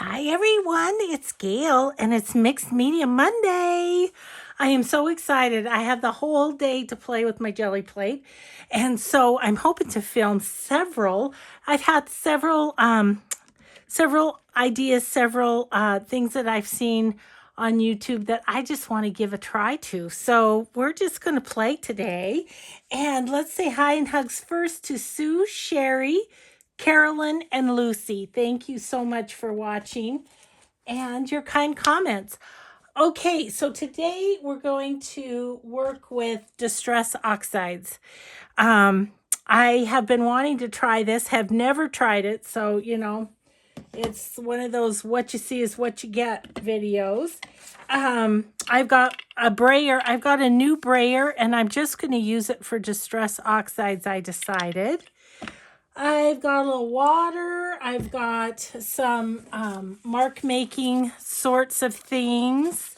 Hi everyone, it's Gail and it's Mixed Media Monday. I am so excited. I have the whole day to play with my jelly plate. And so I'm hoping to film several. I've had several ideas, several things that I've seen on YouTube that I just want to give a try to. So we're just going to play today. And let's say hi and hugs first to Sue, Sherry, Carolyn, and Lucy. Thank you so much for watching and your kind comments. Okay, so today we're going to work with Distress Oxides. I have been wanting to try this, have never tried it, so, it's one of those what you see is what you get videos. I've got a brayer. I've got a new brayer, and I'm just going to use it for Distress Oxides, I decided. I've got a little water. I've got some mark making sorts of things.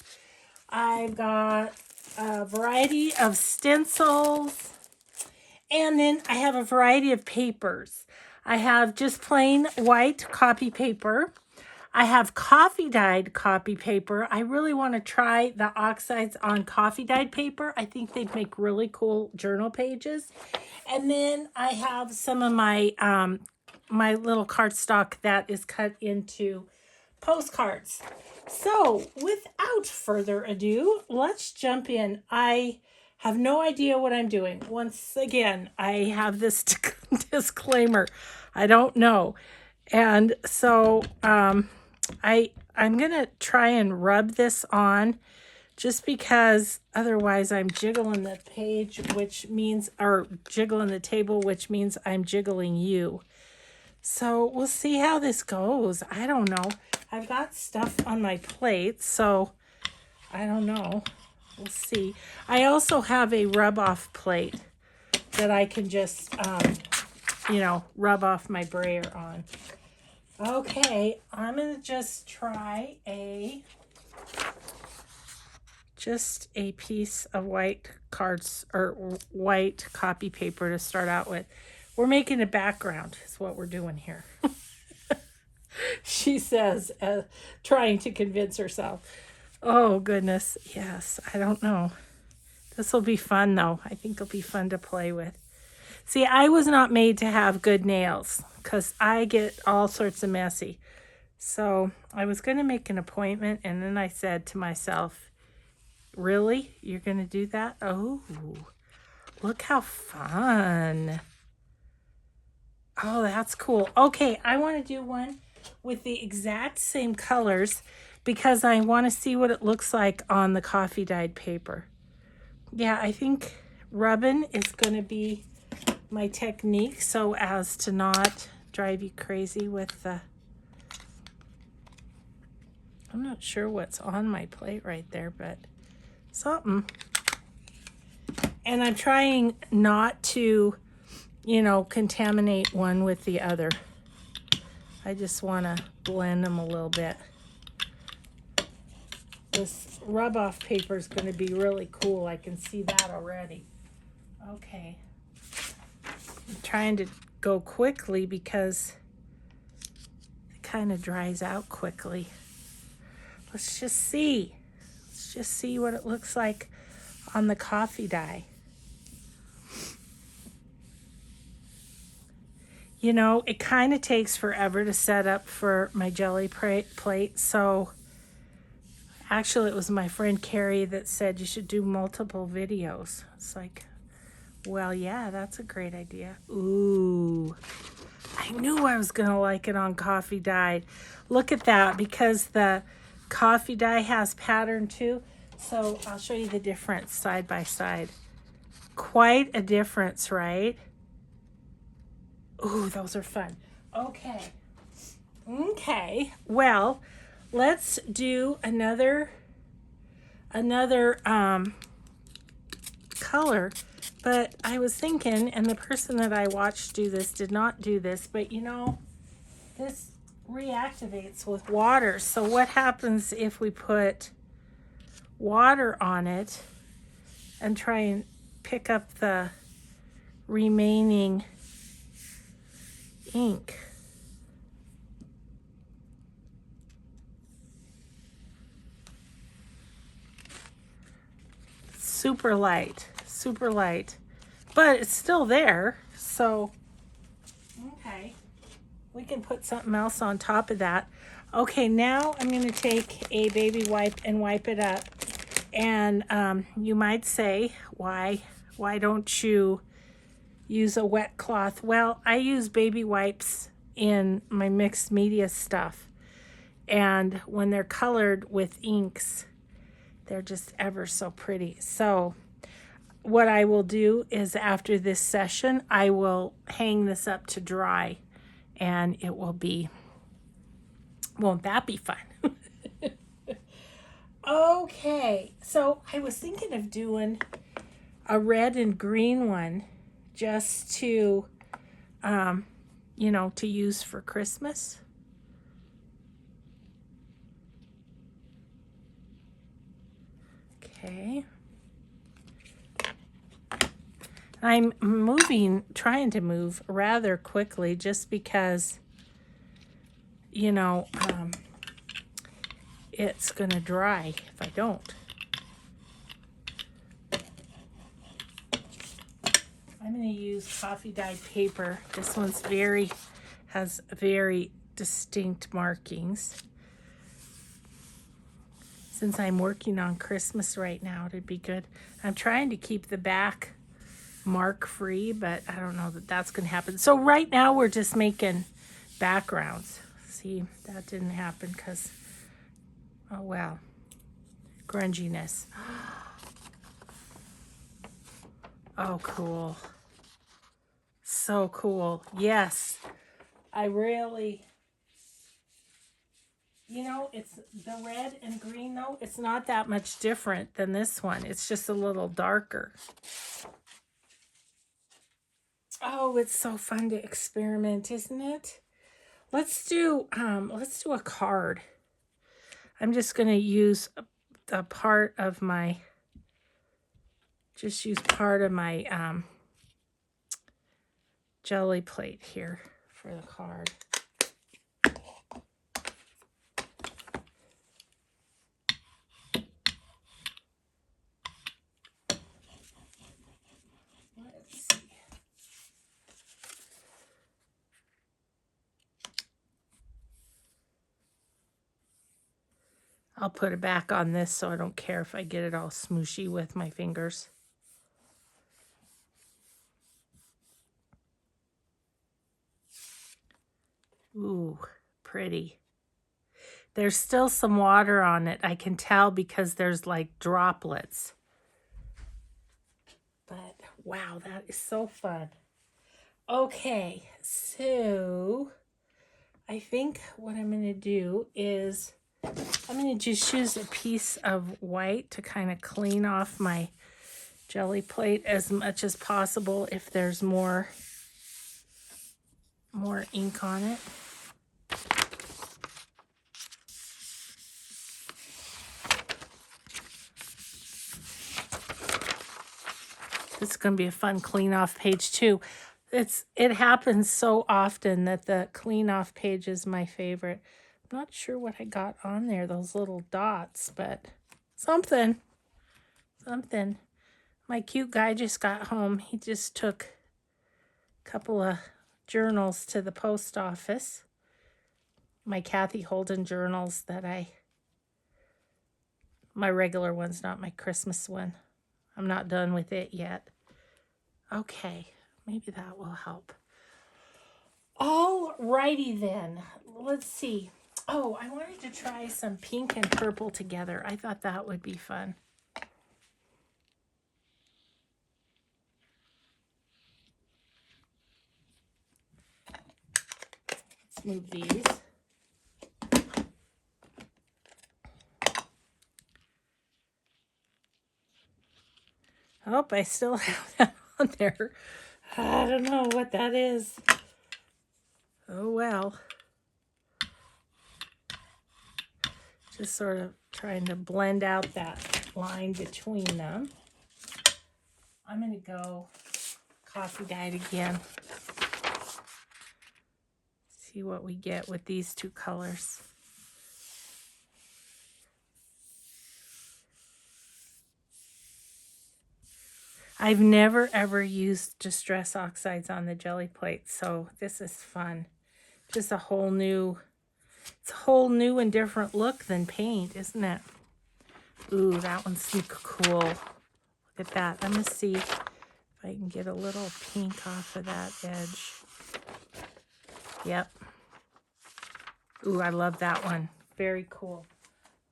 I've got a variety of stencils. And then I have a variety of papers. I have just plain white copy paper. I have coffee dyed copy paper. I really want to try the Oxides on coffee dyed paper. I think they'd make really cool journal pages. And then I have some of my my little cardstock that is cut into postcards. So without further ado, let's jump in. I have no idea what I'm doing. Once again, I have this disclaimer. I don't know. And so I'm going to try and rub this on just because otherwise I'm jiggling the page, which means, or jiggling the table, which means I'm jiggling you. So we'll see how this goes. I don't know. I've got stuff on my plate, so I don't know. We'll see. I also have a rub-off plate that I can just, rub off my brayer on. Okay, I'm going to just try just a piece of white cards or white copy paper to start out with. We're making a background is what we're doing here. She says, trying to convince herself. Oh, goodness. Yes, I don't know. This will be fun, though. I think it'll be fun to play with. See, I was not made to have good nails because I get all sorts of messy. So I was going to make an appointment, and then I said to myself, really? You're going to do that? Oh, look how fun. Oh, that's cool. Okay, I want to do one with the exact same colors because I want to see what it looks like on the coffee dyed paper. Yeah, I think rubbing is going to be my technique so as to not drive you crazy with the... I'm not sure what's on my plate right there, but something. And I'm trying not to, contaminate one with the other. I just want to blend them a little bit. This rub-off paper is going to be really cool. I can see that already. Okay. I'm trying to go quickly because it kind of dries out quickly. Let's just see. Let's just see what it looks like on the coffee dye. It kind of takes forever to set up for my jelly plate. So actually it was my friend Carrie that said you should do multiple videos. It's like, well, yeah, that's a great idea. Ooh, I knew I was going to like it on coffee dye. Look at that, because the coffee dye has pattern too. So I'll show you the difference side by side. Quite a difference, right? Ooh, those are fun. Okay. Well, let's do another color. But I was thinking, and the person that I watched do this did not do this, but this reactivates with water. So what happens if we put water on it and try and pick up the remaining ink? super light, but it's still there. So, okay, we can put something else on top of that. Okay, now I'm going to take a baby wipe and wipe it up. And you might say, why don't you use a wet cloth? Well, I use baby wipes in my mixed media stuff. And when they're colored with inks, they're just ever so pretty. So what I will do is after this session, I will hang this up to dry, and it will be, won't that be fun? Okay, so I was thinking of doing a red and green one just to, you know, to use for Christmas. Okay. I'm trying to move rather quickly just because, you know, it's going to dry if I don't. I'm going to use coffee dyed paper. This one's has very distinct markings. Since I'm working on Christmas right now, it'd be good. I'm trying to keep the back mark free, but I don't know that that's going to happen. So right now we're just making backgrounds. See, that didn't happen because, oh well, grunginess. Oh, cool. So cool. Yes, I really, you know, it's the red and green though. It's not that much different than this one. It's just a little darker. Oh, it's so fun to experiment, isn't it? Let's do a card. I'm just going to use a part of my, jelly plate here for the card. Let's see. I'll put it back on this so I don't care if I get it all smooshy with my fingers. Ooh, pretty. There's still some water on it. I can tell because there's like droplets. But wow, that is so fun. Okay, so I think what I'm going to do is I'm going to just use a piece of white to kind of clean off my jelly plate as much as possible if there's more ink on it. This is going to be a fun clean off page too. It happens so often that the clean off page is my favorite. I'm not sure what I got on there, those little dots, but something. My cute guy just got home. He just took a couple of journals to the post office. My Kathy Holden journals my regular one's, not my Christmas one. I'm not done with it yet. Okay, maybe that will help. All righty then. Let's see. Oh, I wanted to try some pink and purple together. I thought that would be fun. Let's move these. Oh, I still have that on there. I don't know what that is. Oh, well. Just sort of trying to blend out that line between them. I'm going to go coffee dyed again. See what we get with these two colors. I've never ever used Distress Oxides on the Gelli plate, so this is fun. Just a whole new, it's a whole new and different look than paint, isn't it? Ooh, that one's cool. Look at that. I'm going to see if I can get a little pink off of that edge. Yep. Ooh, I love that one. Very cool.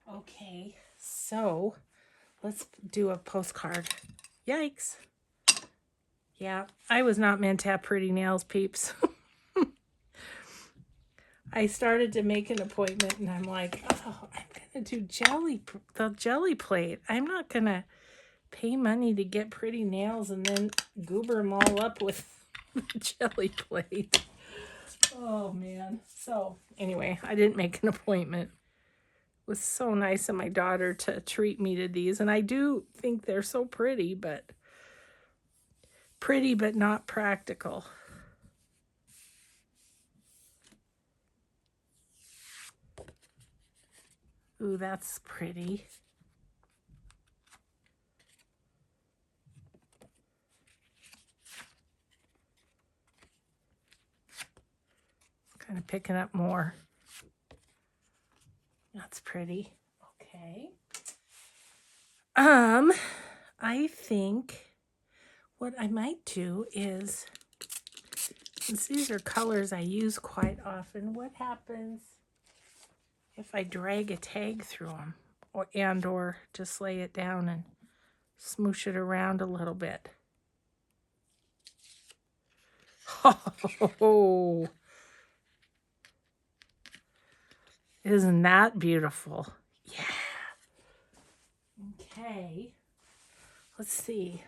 Okay, so let's do a postcard. Yikes. Yeah, I was not meant to have pretty nails, peeps. I started to make an appointment and I'm like, oh, I'm going to do the Gelli plate. I'm not going to pay money to get pretty nails and then goober them all up with the Gelli plate. Oh, man. So, anyway, I didn't make an appointment. It was so nice of my daughter to treat me to these. And I do think they're so pretty but not practical. Ooh, that's pretty. Kind of picking up more. That's pretty. Okay. I think what I might do is, since these are colors I use quite often, what happens if I drag a tag through them or just lay it down and smoosh it around a little bit? Oh, isn't that beautiful? Yeah. Okay. Let's see.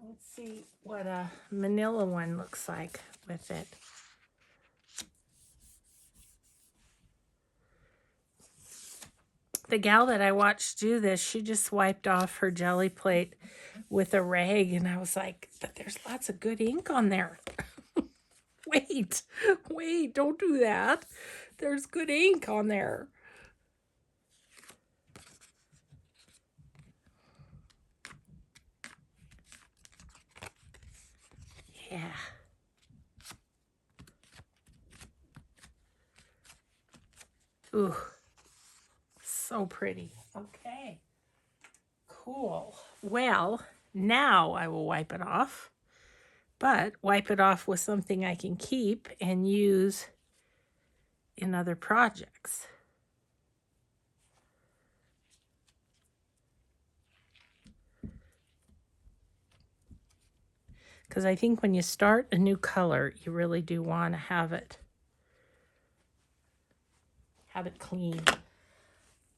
Let's see what a manila one looks like with it. The gal that I watched do this, she just wiped off her Gelli plate with a rag, and I was like, but there's lots of good ink on there. Wait, don't do that. There's good ink on there. Yeah. Ooh, so pretty. Okay, cool. Well, now I will wipe it off, but wipe it off with something I can keep and use in other projects. Because I think when you start a new color, you really do want to have it clean.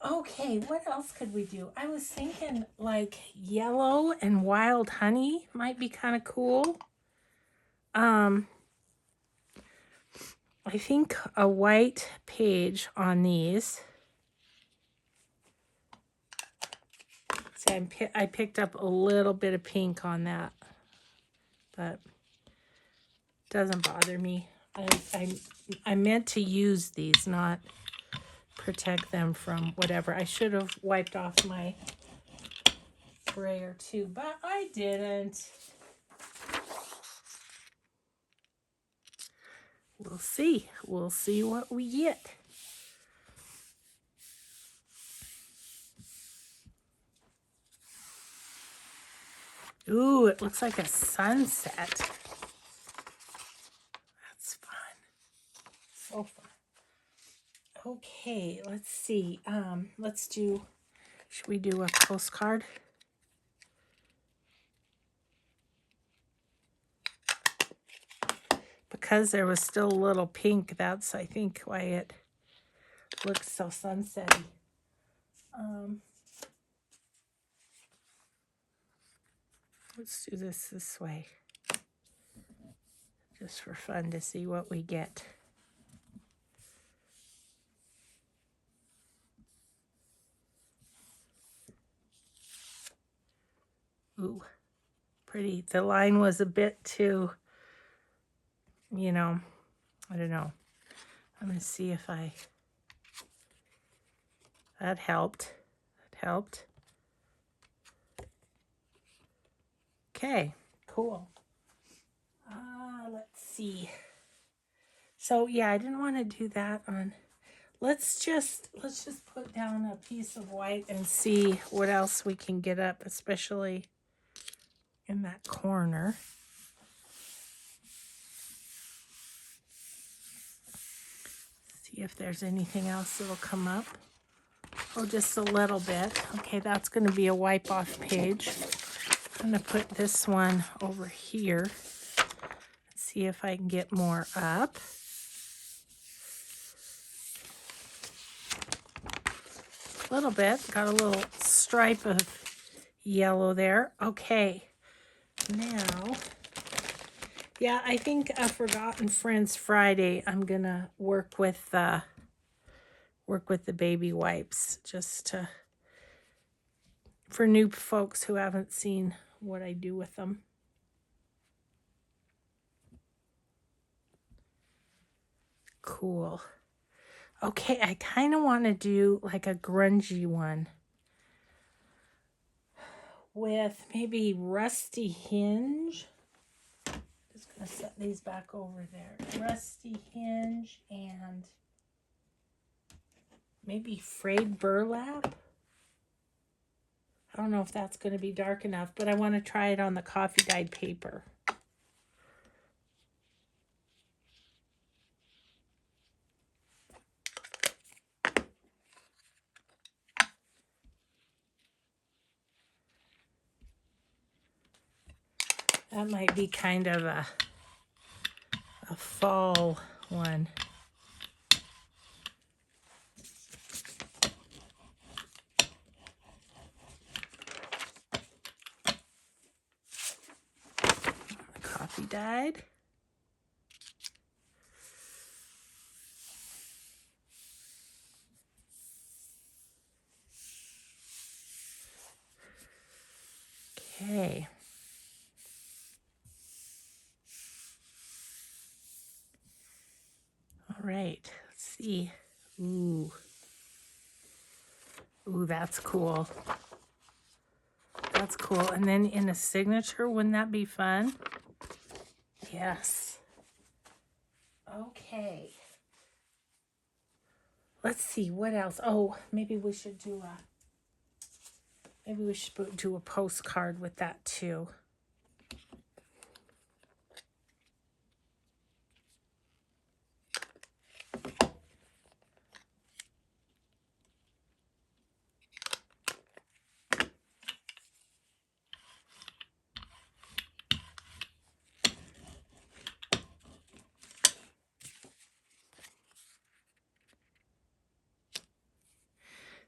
Okay, what else could we do? I was thinking like yellow and wild honey might be kind of cool. I think a white page on these. So I picked up a little bit of pink on that, but it doesn't bother me. I meant to use these, not protect them from whatever. I should have wiped off my sprayer too, but I didn't. We'll see. We'll see what we get. Ooh, it looks like a sunset. That's fun. So fun. Okay, let's see. Should we do a postcard? Because there was still a little pink, that's, I think, why it looks so sunsetty. Let's do this way. Just for fun to see what we get. Ooh, pretty. The line was a bit too, I don't know. I'm going to see if that helped. That helped. Okay, cool. Let's see. So yeah, I didn't want to do that on. Let's just put down a piece of white and see what else we can get up, especially in that corner. See if there's anything else that'll come up. Oh, just a little bit. Okay, that's going to be a wipe off page. I'm going to put this one over here. See if I can get more up. A little bit. Got a little stripe of yellow there. Okay. Now, yeah, I think Forgotten Friends Friday, I'm going to work with the baby wipes just to, for new folks who haven't seen what I do with them. Cool. Okay, I kind of want to do like a grungy one with maybe Rusty Hinge. Just going to set these back over there. Rusty Hinge and maybe frayed burlap. I don't know if that's going to be dark enough, but I want to try it on the coffee dyed paper. That might be kind of a fall one. Coffee dyed. Okay. All right, let's see. Ooh. Ooh, that's cool. That's cool. And then in a signature, wouldn't that be fun? Yes. Okay. Let's see, what else? Oh, maybe we should do a postcard with that too.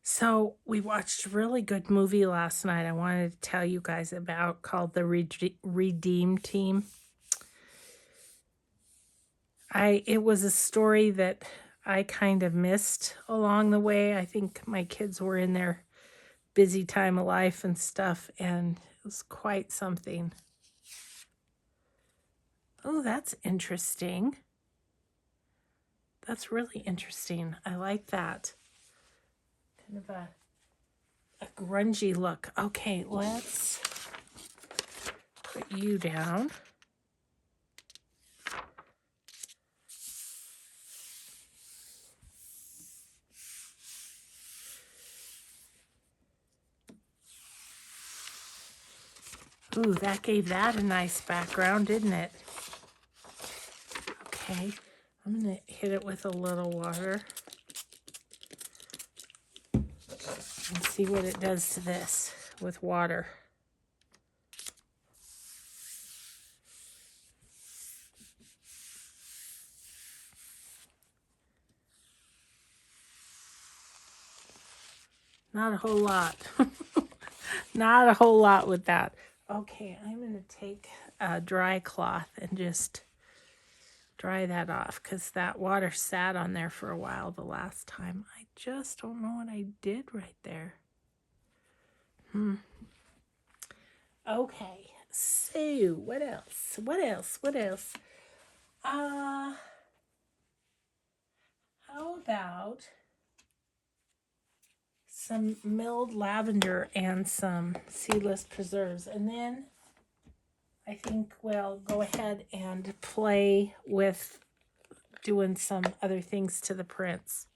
So we watched a really good movie last night I wanted to tell you guys about called The Redeem Team. It was a story that I kind of missed along the way. I think my kids were in their busy time of life and stuff, and it was quite something. Oh, that's interesting. That's really interesting. I like that. Kind of a grungy look. Okay, let's put you down. Ooh, that gave that a nice background, didn't it? Okay, I'm going to hit it with a little water and see what it does to this with water. Not a whole lot. Not a whole lot with that. Okay, I'm going to take a dry cloth and just dry that off because that water sat on there for a while the last time. I just don't know what I did right there. Okay, so what else? How about some milled lavender and some seedless preserves, and then I think we'll go ahead and play with doing some other things to the prints.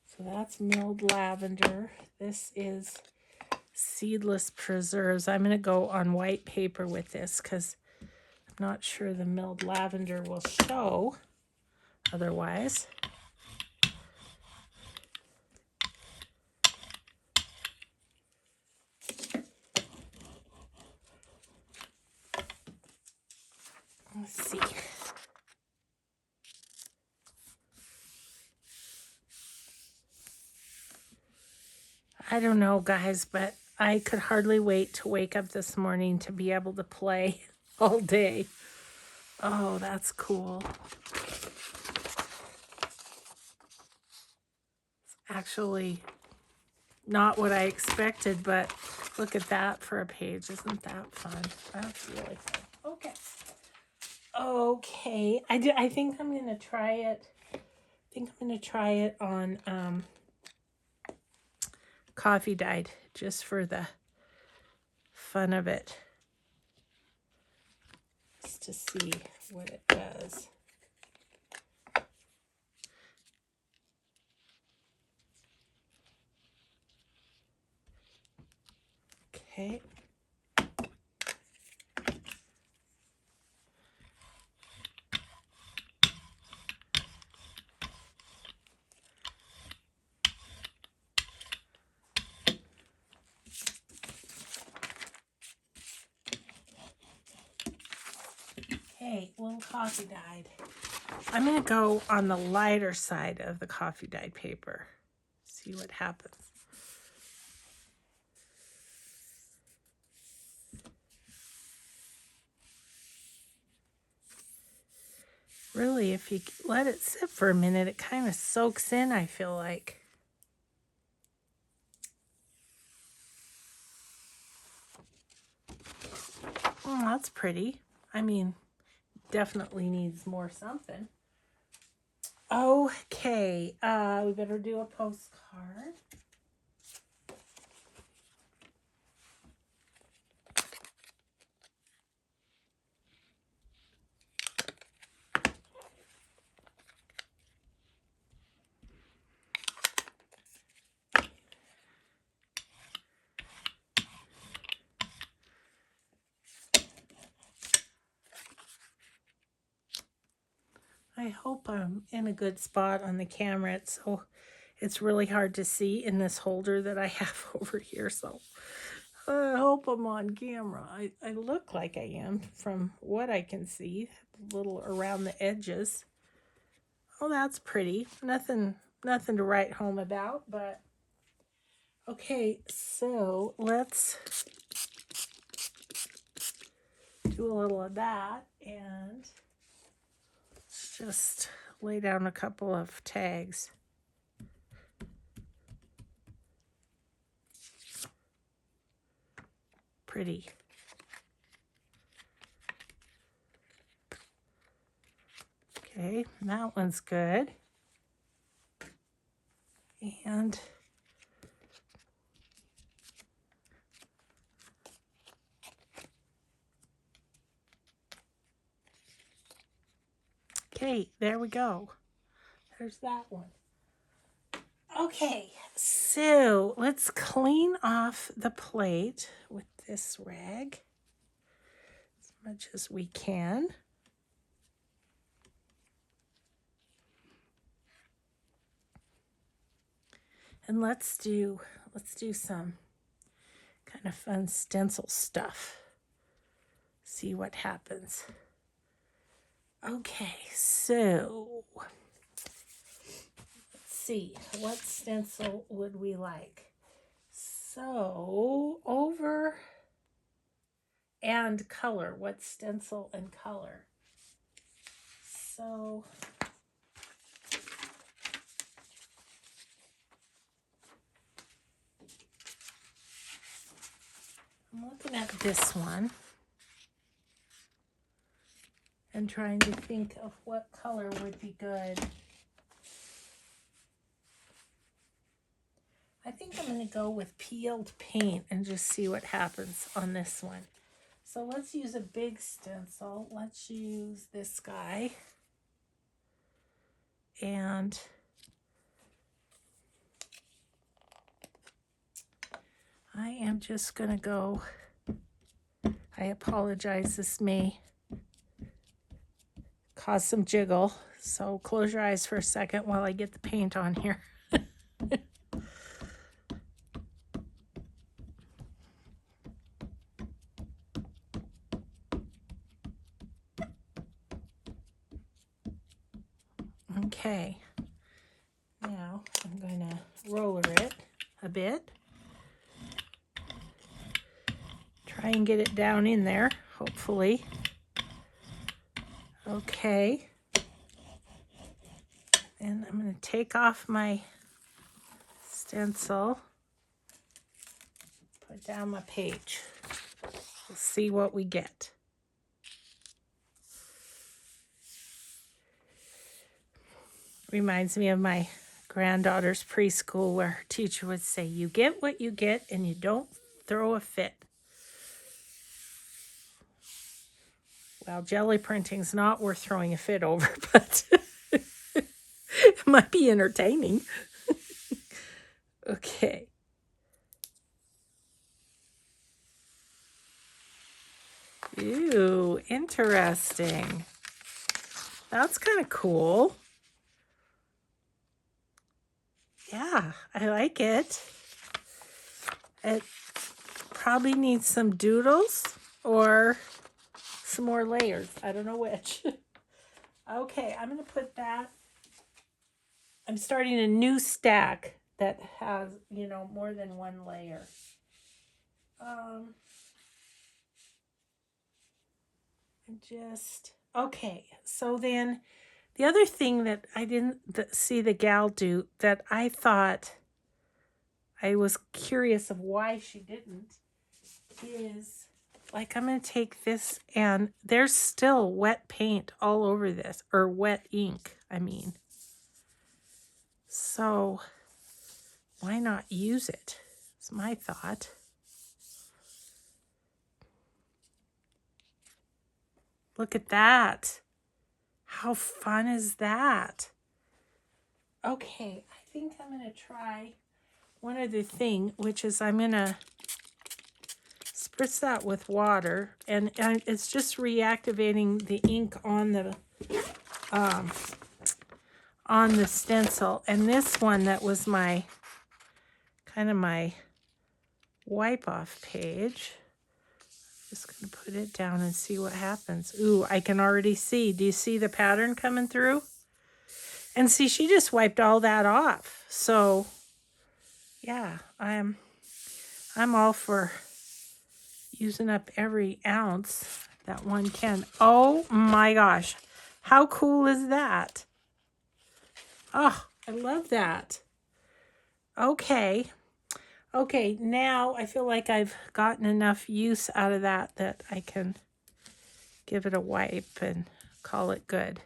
So that's milled lavender. This is seedless preserves. I'm going to go on white paper with this because I'm not sure the milled lavender will show otherwise. Let's see. I don't know, guys, but I could hardly wait to wake up this morning to be able to play all day. Oh, that's cool. It's actually not what I expected, but look at that for a page. Isn't that fun? That's really fun. Okay. Okay. I think I'm going to try it. I think I'm going to try it on coffee dyed just for the fun of it. Just to see what it does. Okay. Okay, little coffee dyed. I'm going to go on the lighter side of the coffee dyed paper. See what happens. Really, if you let it sit for a minute, it kind of soaks in, I feel like. Oh, that's pretty. I mean, definitely needs more something. Okay, we better do a postcard. I hope I'm in a good spot on the camera. It's really hard to see in this holder that I have over here. So I hope I'm on camera. I look like I am from what I can see. A little around the edges. Oh, that's pretty. Nothing to write home about, but okay, so let's do a little of that and let's just lay down a couple of tags. Pretty. Okay, that one's good. And okay, there we go. There's that one. Okay, so let's clean off the plate with this rag as much as we can. And let's do some kind of fun stencil stuff. See what happens. Okay, so let's see, what stencil would we like? So over and color, what stencil and color? So I'm looking at this one and trying to think of what color would be good. I think I'm going to go with peeled paint and just see what happens on this one. So let's use a big stencil. Let's use this guy. And I am just going to go, I apologize, this may cause some jiggle. So close your eyes for a second while I get the paint on here. Okay, now I'm going to roller it a bit. Try and get it down in there, hopefully. Okay. And I'm going to take off my stencil, put down my page. We'll see what we get. Reminds me of my granddaughter's preschool where her teacher would say, you get what you get and you don't throw a fit. Well, jelly printing's not worth throwing a fit over, but it might be entertaining. Okay. Ew, interesting. That's kind of cool. Yeah, I like it. It probably needs some doodles or some more layers. I don't know which. Okay, I'm going to put that. I'm starting a new stack that has, you know, more than one layer. Okay, so then the other thing that I didn't see the gal do that I thought I was curious of why she didn't is, like, I'm going to take this and there's still wet paint all over this, or wet ink, I mean. So why not use it? It's my thought. Look at that. How fun is that? Okay, I think I'm going to try one other thing, which is I'm going to spritz that with water, and it's just reactivating the ink on the stencil. And this one that was my kind of my wipe off page. Just going to put it down and see what happens. Ooh, I can already see. Do you see the pattern coming through? And see, she just wiped all that off. So, yeah, I'm all for using up every ounce that one can. Oh my gosh. How cool is that? Oh, I love that. Okay. Okay, now I feel like I've gotten enough use out of that I can give it a wipe and call it good.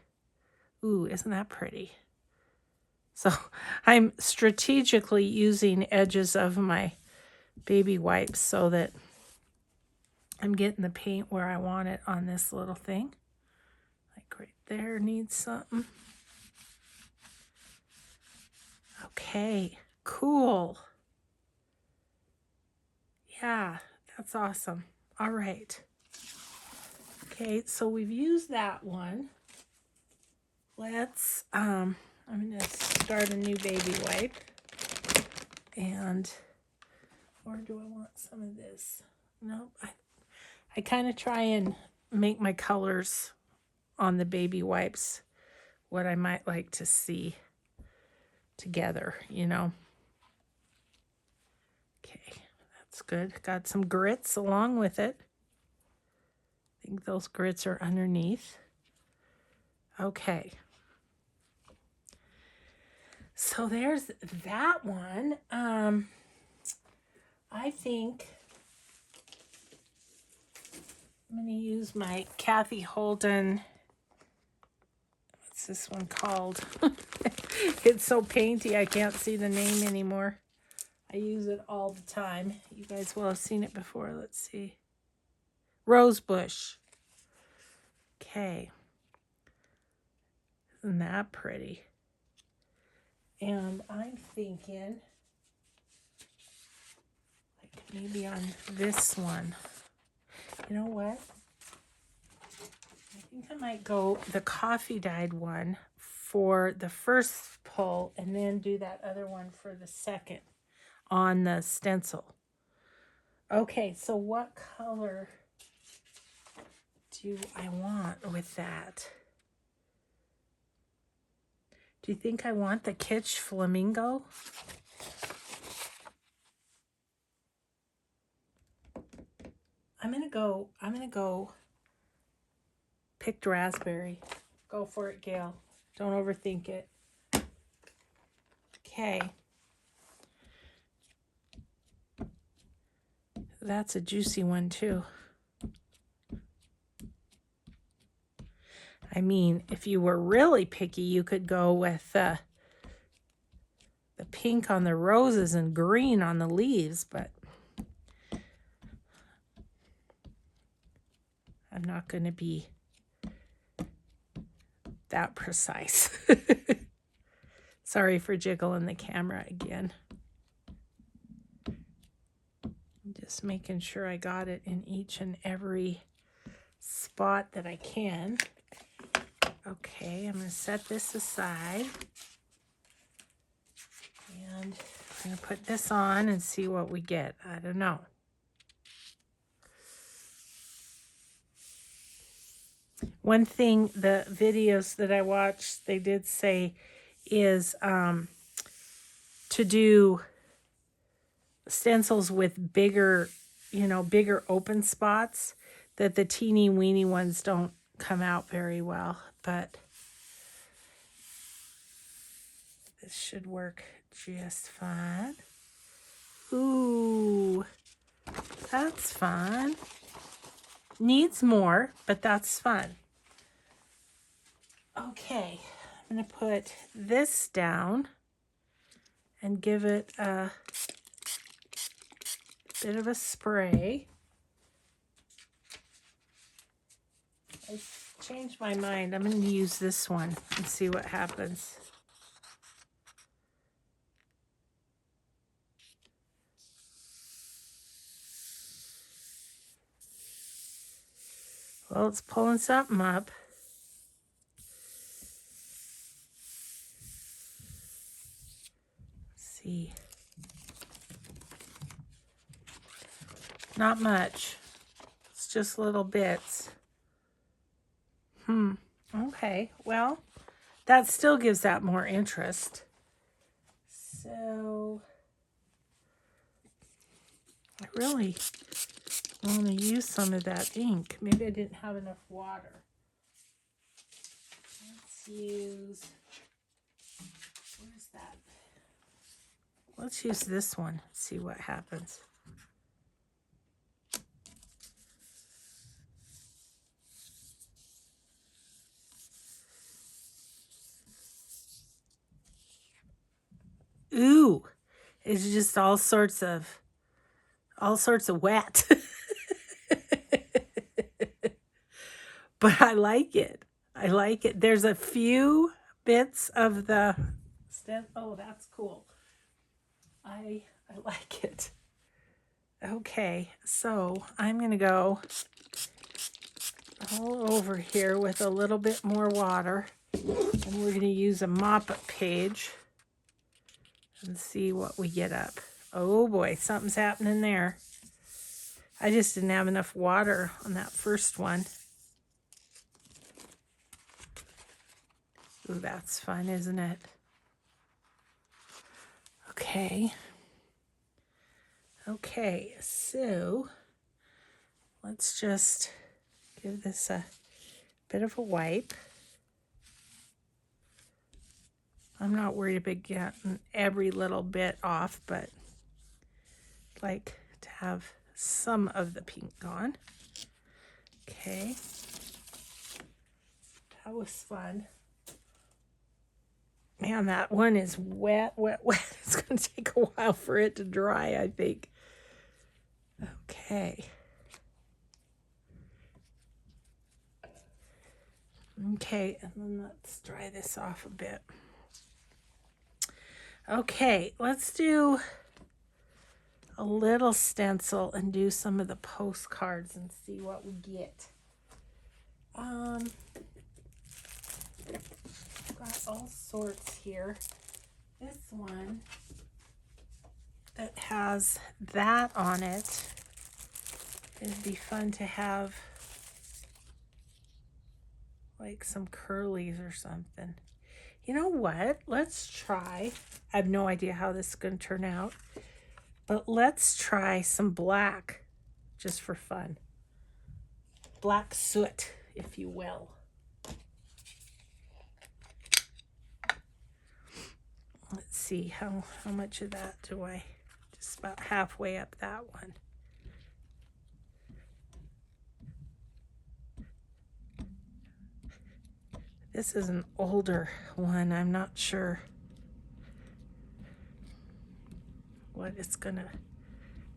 Ooh, isn't that pretty? So I'm strategically using edges of my baby wipes so that I'm getting the paint where I want it on this little thing. Like right there needs something. Okay, cool. Yeah, that's awesome. All right. Okay, so we've used that one. Let's, I'm going to start a new baby wipe. And, or do I want some of this? No, I kind of try and make my colors on the baby wipes what I might like to see together, you know. Okay, that's good. Got some grits along with it. I think those grits are underneath. Okay. So there's that one. I think I'm going to use my Kathy Holden. What's this one called? It's so painty I can't see the name anymore. I use it all the time. You guys will have seen it before. Let's see. Rose bush. Okay. Isn't that pretty? And I'm thinking, like maybe on this one. You know what? I think I might go the coffee dyed one for the first pull and then do that other one for the second on the stencil. Okay, so what color do I want with that? Do you think I want the Kitsch Flamingo? I'm gonna go picked raspberry. Go for it, Gail. Don't overthink it. Okay. That's a juicy one too. I mean, if you were really picky, you could go with the pink on the roses and green on the leaves, but I'm not going to be that precise. Sorry for jiggling the camera again. I'm just making sure I got it in each and every spot that I can. Okay, I'm going to set this aside. And I'm going to put this on and see what we get. I don't know. One thing, the videos that I watched, they did say is to do stencils with bigger, bigger open spots, that the teeny weeny ones don't come out very well. But this should work just fine. Ooh, that's fun. Needs more, but that's fun. Okay, I'm going to put this down and give it a bit of a spray. I changed my mind. I'm going to use this one and see what happens. Well, it's pulling something up. Let's see. Not much. It's just little bits. Okay. Well, that still gives that more interest. So I really want to use some of that ink. Maybe I didn't have enough water. Let's use, where's that? Let's use this one, see what happens. Ooh, it's just all sorts of wet. But I like it. I like it. There's a few bits of the stem. Oh, that's cool. I like it. Okay, so I'm going to go all over here with a little bit more water. And we're going to use a mop-up page and see what we get up. Oh boy, something's happening there. I just didn't have enough water on that first one. Ooh, that's fun, isn't it? Okay. Okay, so let's just give this a bit of a wipe. I'm not worried about getting every little bit off, but I'd like to have some of the pink gone. Okay. That was fun. Man, that one is wet, wet, wet. It's going to take a while for it to dry, I think. Okay. Okay, and then let's dry this off a bit. Okay, let's do a little stencil and do some of the postcards and see what we get. Got all sorts here. This one that has that on it, it'd be fun to have like some curlies or something. You know what? Let's try. I have no idea how this is going to turn out, but let's try some black just for fun. Black soot, if you will. Let's see, how much of that do I, just about halfway up that one. This is an older one. I'm not sure what it's gonna,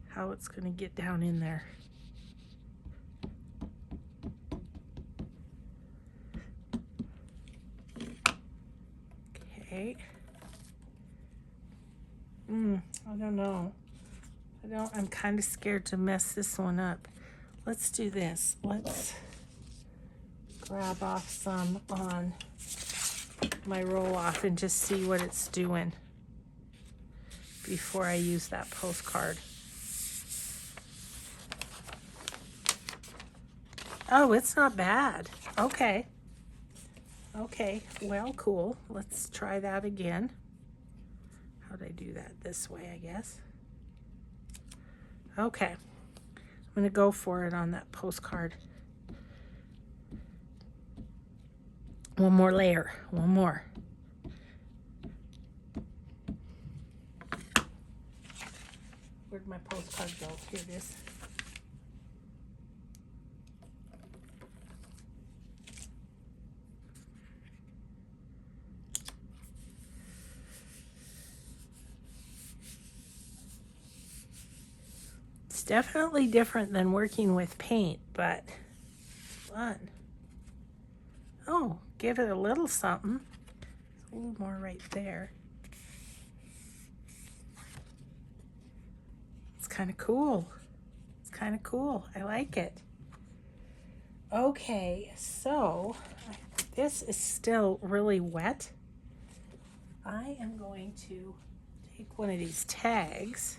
how it's gonna get down in there. Okay. I don't know. I'm kind of scared to mess this one up. Let's do this. Let's grab off some on my roll off and just see what it's doing before I use that postcard. Oh, it's not bad. Okay. Okay, well, cool. Let's try that again. How'd I do that? This way, I guess. Okay. I'm going to go for it on that postcard. One more layer. One more. Where'd my postcard go? Here it is. It's definitely different than working with paint, but fun. Oh, give it a little something. A little more right there. It's kind of cool. It's kind of cool. I like it. Okay, so this is still really wet. I am going to take one of these tags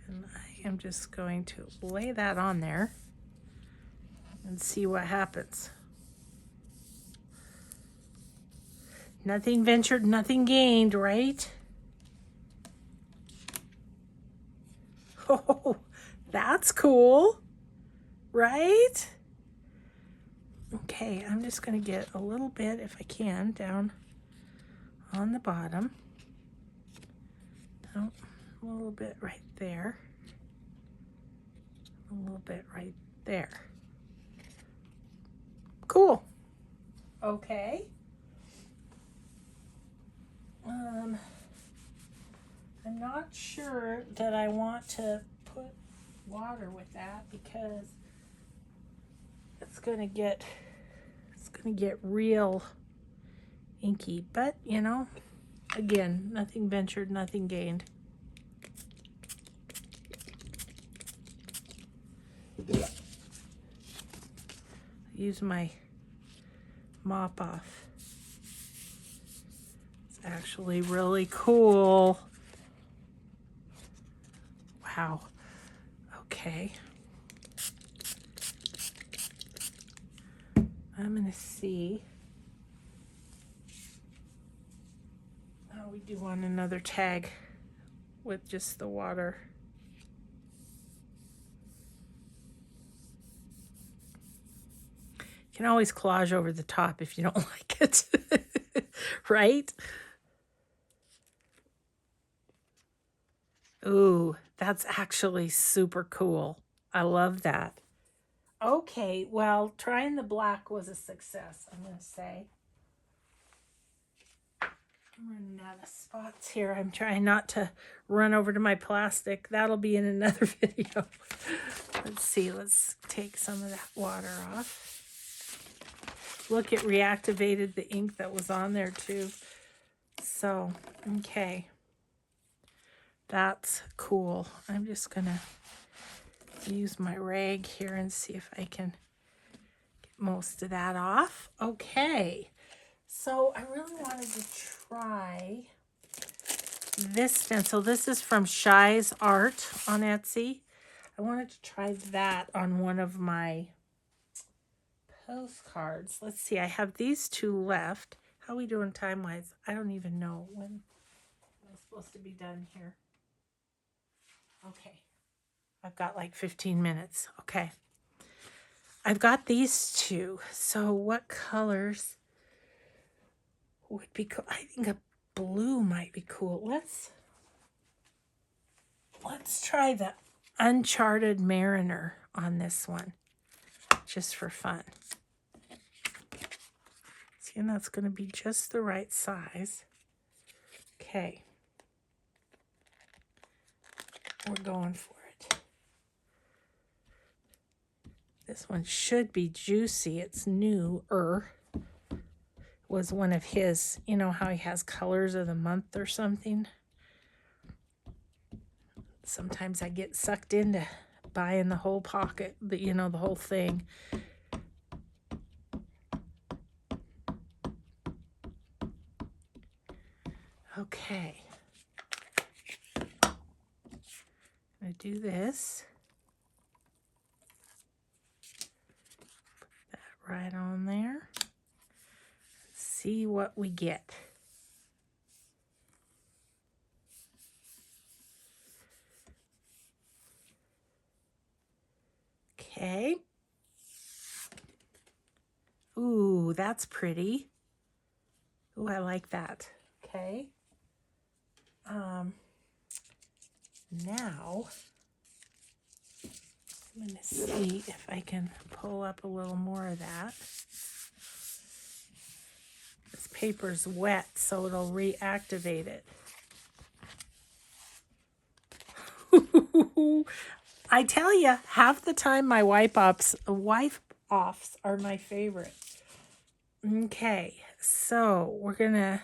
and I am just going to lay that on there and see what happens. Nothing ventured, nothing gained, right? Oh, that's cool, right? Okay, I'm just going to get a little bit, if I can, down on the bottom. Oh, a little bit right there. A little bit right there. Cool. Okay. I'm not sure that I want to put water with that because it's gonna get real inky, but you know, again, nothing ventured, nothing gained. Use my mop off. It's actually really cool. Wow. Okay. I'm gonna see how we do on another tag with just the water. You can always collage over the top if you don't like it, right? Ooh, that's actually super cool. I love that. Okay, well, trying the black was a success, I'm going to say. I'm running out of spots here. I'm trying not to run over to my plastic. That'll be in another video. Let's see. Let's take some of that water off. Look, it reactivated the ink that was on there too. So, okay. That's cool. I'm just going to use my rag here and see if I can get most of that off. Okay. So I really wanted to try this stencil. This is from Shy's Art on Etsy. I wanted to try that on one of my postcards. Let's see. I have these two left. How are we doing time-wise? I don't even know when I'm supposed to be done here. Okay. I've got like 15 minutes. Okay. I've got these two. So what colors would be cool? I think a blue might be cool. Let's try the Uncharted Mariner on this one, just for fun. See, and that's going to be just the right size. Okay. We're going for it. This one should be juicy. It's newer. Was one of his, you know how he has colors of the month or something? Sometimes I get sucked into buying the whole pocket, the whole thing. Okay. I'm going to do this. Put that right on there. See what we get. Okay. Ooh, that's pretty. Ooh, I like that. Okay. Now I'm going to see if I can pull up a little more of that. This paper's wet, so it'll reactivate it. I tell you, half the time my wipe-offs are my favorite. Okay, so we're gonna,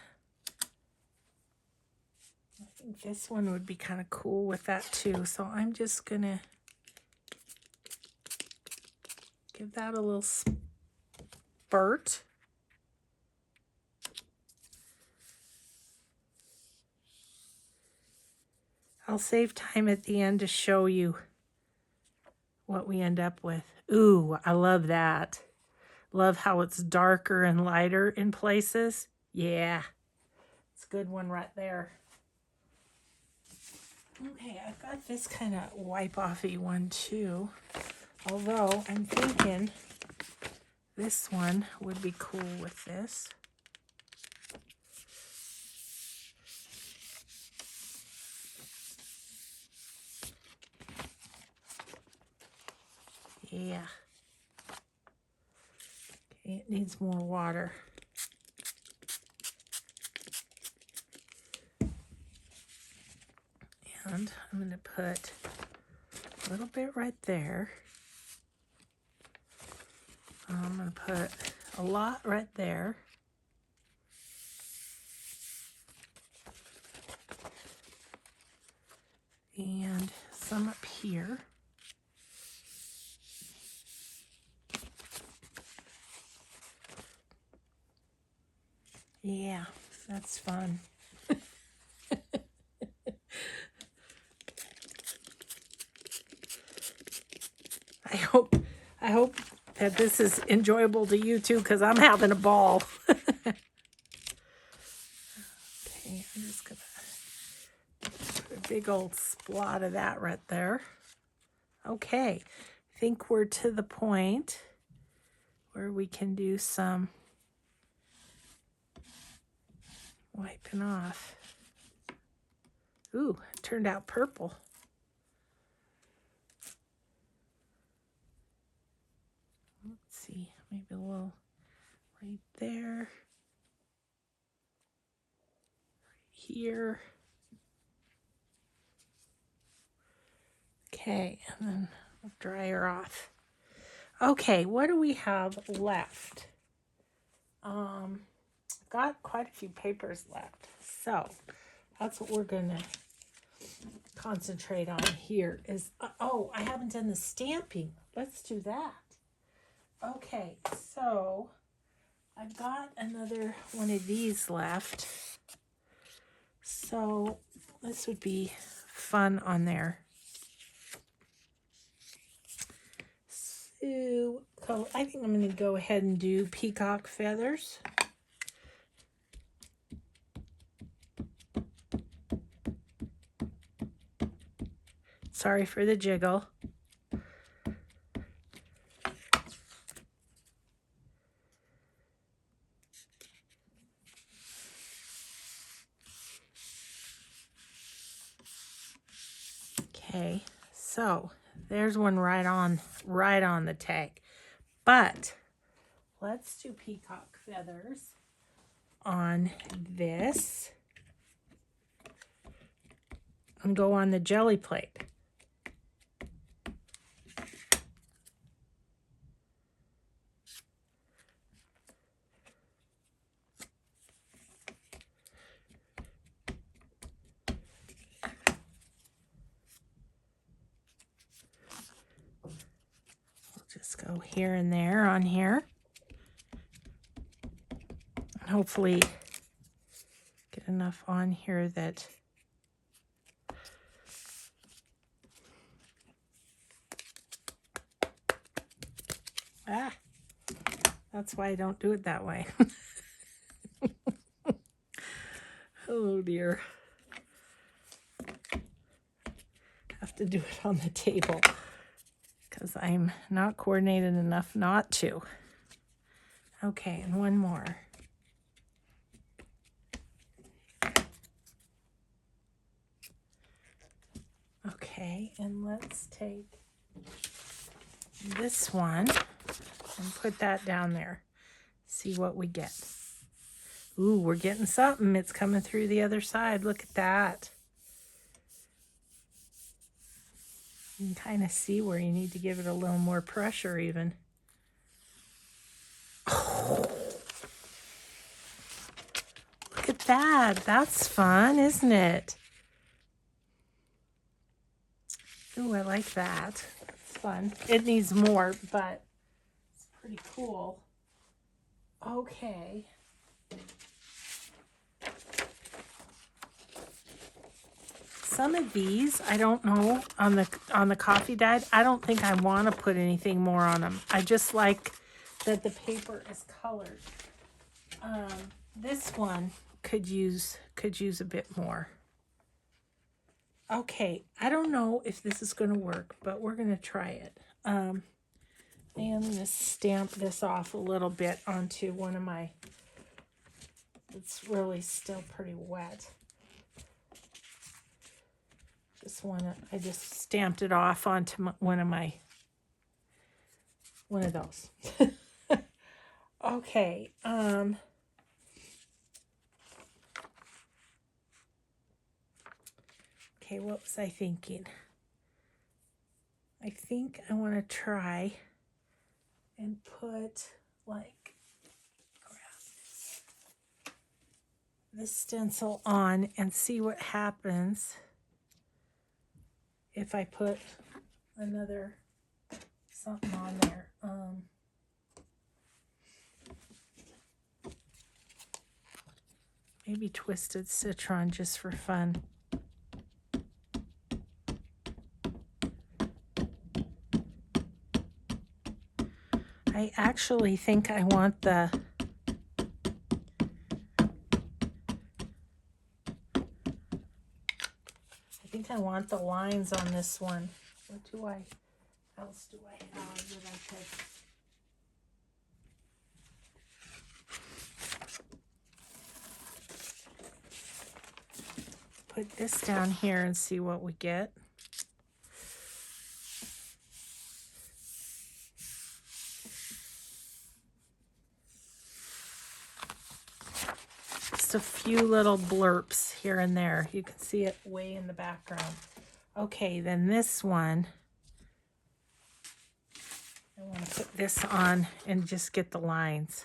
I think this one would be kind of cool with that too. So I'm just gonna give that a little spurt. I'll save time at the end to show you what we end up with. Ooh, I love that. Love how it's darker and lighter in places. Yeah, it's a good one right there. Okay, I've got this kind of wipe-offy one too. Although I'm thinking this one would be cool with this. Yeah. Okay, it needs more water. And I'm going to put a little bit right there. I'm going to put a lot right there. And some up here. Yeah, that's fun. I hope that this is enjoyable to you too, because I'm having a ball. Okay, I'm just gonna put a big old splot of that right there. Okay, I think we're to the point where we can do some wiping off. Ooh, it turned out purple. Let's see, maybe a little right there. here. Okay, and then we'll dry her off. Okay, what do we have left? Got quite a few papers left, so that's what we're gonna concentrate on here is, oh, I haven't done the stamping. Let's do that. Okay, so I've got another one of these left. So this would be fun on there. So I think I'm going to go ahead and do peacock feathers. Sorry for the jiggle. Okay, so there's one right on the tag. But let's do peacock feathers on this and go on the jelly plate. Just go here and there on here. And hopefully get enough on here that that's why I don't do it that way. Oh dear. Have to do it on the table because I'm not coordinated enough not to. Okay, and one more. Okay, and let's take this one and put that down there. See what we get. Ooh, we're getting something. It's coming through the other side. Look at that. You can kind of see where you need to give it a little more pressure even. Oh, look at that. That's fun, isn't it? Ooh, I like that. It's fun. It needs more, but it's pretty cool. Okay. Some of these, I don't know, on the coffee dyed, I don't think I want to put anything more on them. I just like that the paper is colored. This one could use a bit more. Okay, I don't know if this is going to work, but we're going to try it. And I'm going to stamp this off a little bit onto one of my, it's really still pretty wet. This one, I just stamped it off onto one of those. Okay. Okay, what was I thinking? I think I want to try and put like this stencil on and see what happens if I put another something on there. Maybe Twisted Citron just for fun. I actually think I want the lines on this one. What else do I have that I could put this down here and see what we get? just a few little blurps here and there. You can see it way in the background. Okay, then this one, I want to put this on and just get the lines.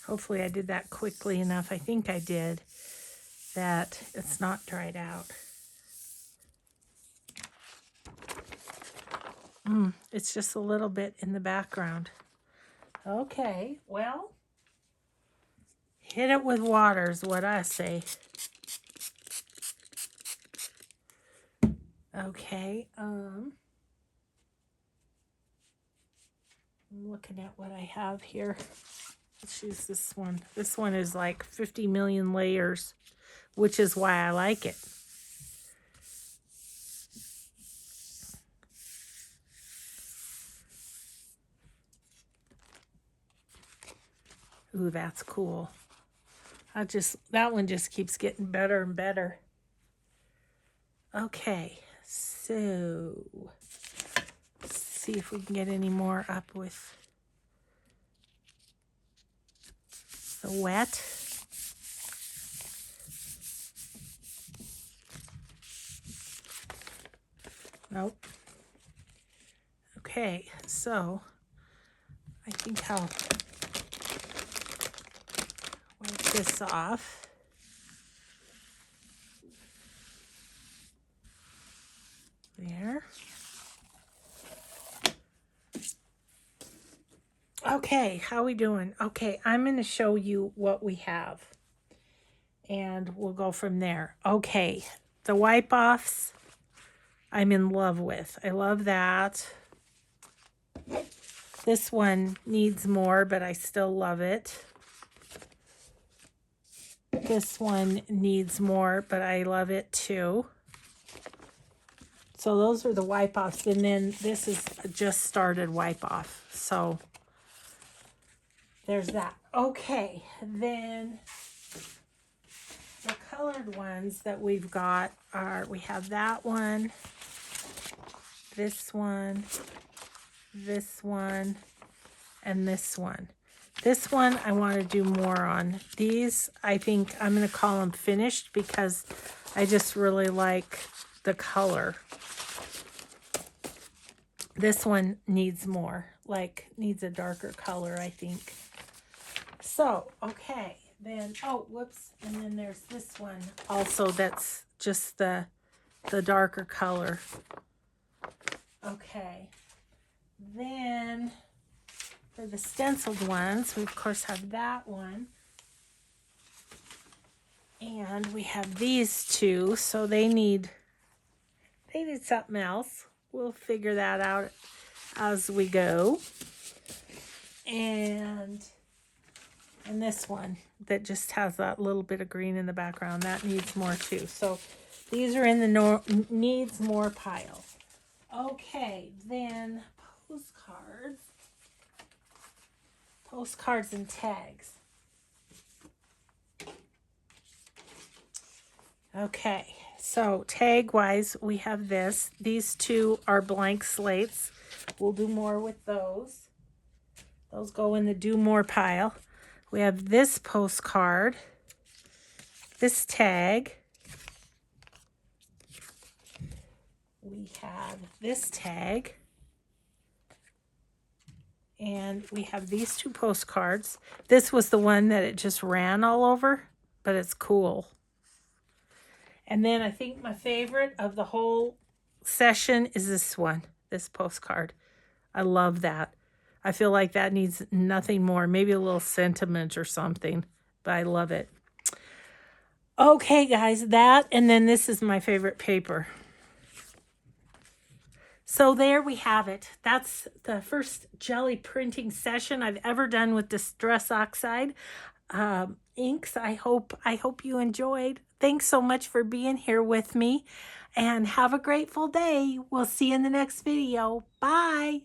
Hopefully I did that quickly enough. I think I did, that it's not dried out. It's just a little bit in the background. Okay, well, hit it with water is what I say. Okay, I'm looking at what I have here. Let's use this one. This one is like 50 million layers, which is why I like it. Ooh, that's cool. That one just keeps getting better and better. Okay, so let's see if we can get any more up with the wet. Nope. Okay, so I think I'll wipe this off. There. Okay, how we doing? Okay, I'm going to show you what we have, and we'll go from there. Okay, the wipe-offs I'm in love with. I love that. This one needs more, but I still love it. This one needs more, but I love it too. So those are the wipe-offs, and then this is just started wipe-off. So there's that. Okay, then the colored ones that we've got are, we have that one, this one, and this one. This one I want to do more on. These, I think I'm going to call them finished because I just really like the color. This one needs more, like needs a darker color, I think. So, okay, then, oh, whoops, and then there's this one also that's just the darker color. Okay, then for the stenciled ones, we of course have that one. And we have these two, so they need something else. We'll figure that out as we go. And this one that just has that little bit of green in the background, that needs more too. So these are in the needs more pile. Okay, then postcards and tags. Okay, so tag wise, we have this. These two are blank slates. We'll do more with those. Those go in the do more pile. We have this postcard, this tag. We have this tag. And we have these two postcards. This was the one that it just ran all over, but it's cool. And then I think my favorite of the whole session is this one, this postcard. I love that. I feel like that needs nothing more, maybe a little sentiment or something, but I love it. Okay, guys, that, and then this is my favorite paper. So there we have it. That's the first jelly printing session I've ever done with Distress Oxide inks. I hope you enjoyed. Thanks so much for being here with me, and have a grateful day. We'll see you in the next video. Bye.